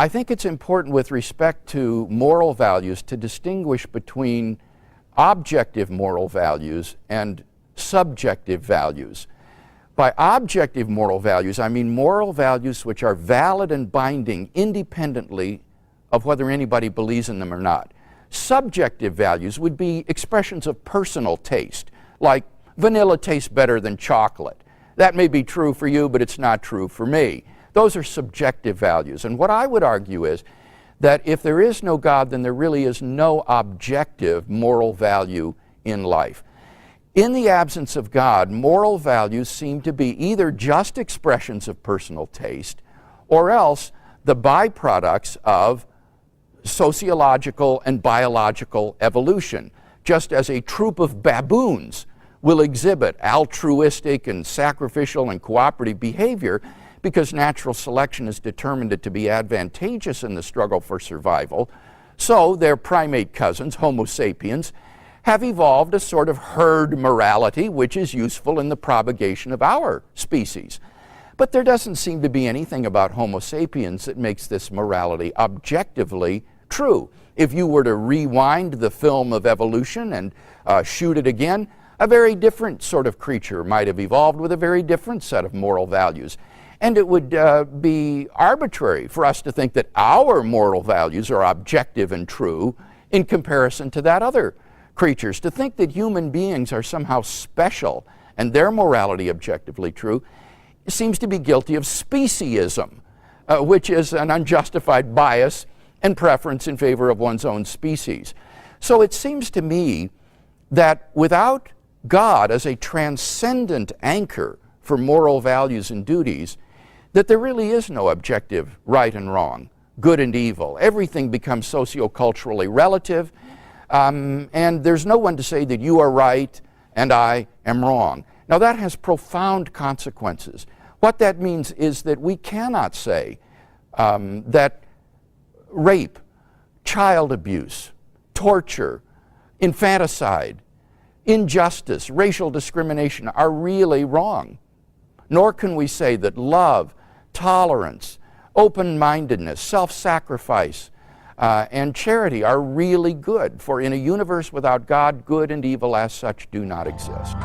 I think it's important with respect to moral values to distinguish between objective moral values and subjective values. By objective moral values, I mean moral values which are valid and binding independently of whether anybody believes in them or not. Subjective values would be expressions of personal taste, like vanilla tastes better than chocolate. That may be true for you, but it's not true for me. Those are subjective values. And what I would argue is that if there is no God, then there really is no objective moral value in life. In the absence of God, moral values seem to be either just expressions of personal taste or else the byproducts of sociological and biological evolution, just as a troop of baboons will exhibit altruistic and sacrificial and cooperative behavior because natural selection has determined it to be advantageous in the struggle for survival. So their primate cousins, Homo sapiens, have evolved a sort of herd morality which is useful in the propagation of our species. But there doesn't seem to be anything about Homo sapiens that makes this morality objectively true. If you were to rewind the film of evolution and shoot it again, a very different sort of creature might have evolved with a very different set of moral values. And it would be arbitrary for us to think that our moral values are objective and true in comparison to that other creatures. To think that human beings are somehow special and their morality objectively true seems to be guilty of speciesism, which is an unjustified bias and preference in favor of one's own species. So it seems to me that without God as a transcendent anchor for moral values and duties, that there really is no objective right and wrong, good and evil. Everything becomes socioculturally relative, and there's no one to say that you are right and I am wrong. Now that has profound consequences. What that means is that we cannot say that rape, child abuse, torture, infanticide, injustice, racial discrimination are really wrong. Nor can we say that love, tolerance, open-mindedness, self-sacrifice, and charity are really good. For in a universe without God, good and evil as such do not exist.